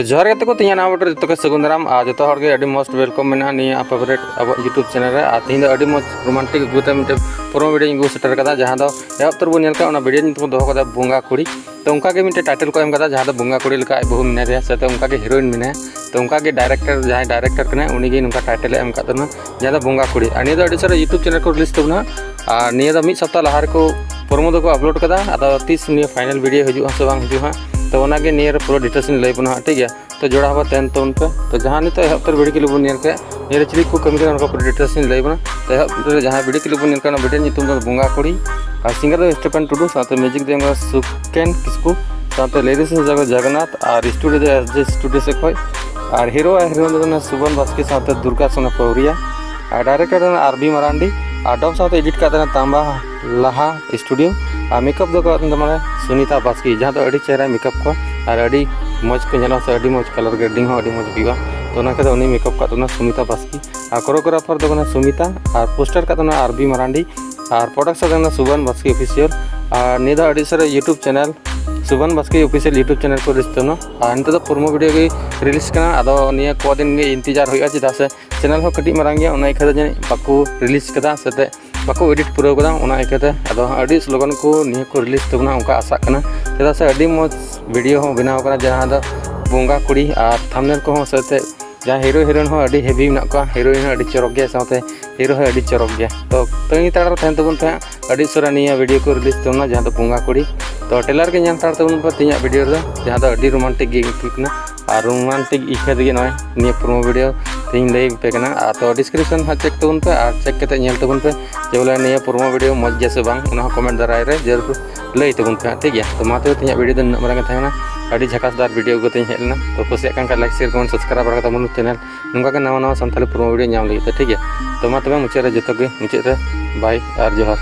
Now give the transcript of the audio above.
जोहार गते को तीन ना बटर जो के सगुन दाराम आ जो हर के अडी मोस्ट वेलकम मेना नि फेवरेट अब यूट्यूब चैनल रे आ तीन अडी मोस्ट रोमांटिक गुते मिटे प्रोमो वीडियो इंगु सेटर कदा जहां दो एप तर बो नेल का ओना वीडियो नितो दोहो कदा बुंगा कुड़ी तो उनका के मिटे टाइटल को एम कदा जहां दो बुंगा कुड़ी लका बहु मिने रे सते उनका के हीरोइन मिने तो उनका के डायरेक्टर जहां डायरेक्टर कने उनी के उनका टाइटल एम कदा जहां दो बुंगा कुड़ी अनि दो अडी सारा यूट्यूब चैनल को रिलीज तबना आ निया दो मिड सप्ताह लहार को प्रोमो दो को अपलोड कदा अदा 30 निया फाइनल वीडियो हजू से बांग हजू हां तो ओना के नियर पूरा डिटेल्स इन लई बना ठीक है तो जोड़ा हवा तेन तो उनपे तो जहाँ नहीं तो एहतर वीडियो के लिए बुनियाद के मेरे चिली को कमी उनका पूरा डिटेल्स इन लई बना तो एहतर जहाँ वीडियो के लिए बुनियाद का वीडियो नितुम तो बुंगा कुड़ी और सिंगर तो स्टेफन टुडू साथ म्यूजिक देंगे सुकेन किसको साथ लेडीज जगह जगन्नाथ और स्टूडियो एसजे स्टूडियो से कोई और हीरो हीरोइन सुबन बास्के साथ दुर्गा सोना पौरिया और डायरेक्टर आरबी मरांडी और डब साथ एडिट करते तांबा लाहा स्टूडियो और मेकअप दो माने सुनीता बास्की जहाँ तो अड़ी चेहरा मेकअप को और अड़ी मज को जला से अड़ी मज कलर ग्रेडिंग हो अड़ी मज हुआ तो ना के उनी मेकअप का सुनीता बास्की और कोरियोग्राफर दो सुमिता और पोस्टर का आरबी मरांडी और प्रोडक्शन दो सुबन बास्की ऑफिशियल और निदा अड़ी सारे YouTube channel सुबन Baski official YouTube channel को रिश्तनो और नित प्रोमो वीडियो की रिलीज करना अदो निया को दिन इंतजार होगा चेदा से चैनल हो कटी मारांग गया उना इखा जने बाको रिलीज कदा सते बाको एडिट पूरा कदा उना इखाते अदो अड़ी स्लोगन को निया को रिलीज तबना उनका आशा करना चेदा से अड़ी मज वीडियो हो बनाव करना जहां दो बुंगा कुड़ी और थंबनेल को हो सते जहां हीरो हीरोइन हो अड़ी हेवी मेना को हीरोइन अड़ी चरक गया साथे हीरो हो अड़ी चरक गया तो तंगी तार थेन तबन थे अड़ी सरा निया वीडियो को रिलीज तबना जहां दो बुंगा कुड़ी तो टेलर के नाम तार तबन पर तिया वीडियो दो जहां दो अड़ी रोमांटिक गे इकना और रोमांटिक इखे दिगे नय निया प्रोमो वीडियो तीन लई पे कना तो डिस्क्रिप्शन हा चेक तबन पे और चेक कते नेल तबन पे जे बोले निया प्रोमो वीडियो मज जैसे बांग उना कमेंट दाराय रे जरूर लई तबन पे ठीक है तो माते तिया वीडियो दन मरंग थाना अड़ी झकासदार वीडियो को तीन हेलना तो कुछ का लाइक शेयर कमेंट सब्सक्राइब करता मन चैनल नुका के नवा नवा संताली प्रोमो वीडियो नाम लगी ठीक है तो मा तबे मुचाद रे जतो गे मुचाद रे बाय और जोहार।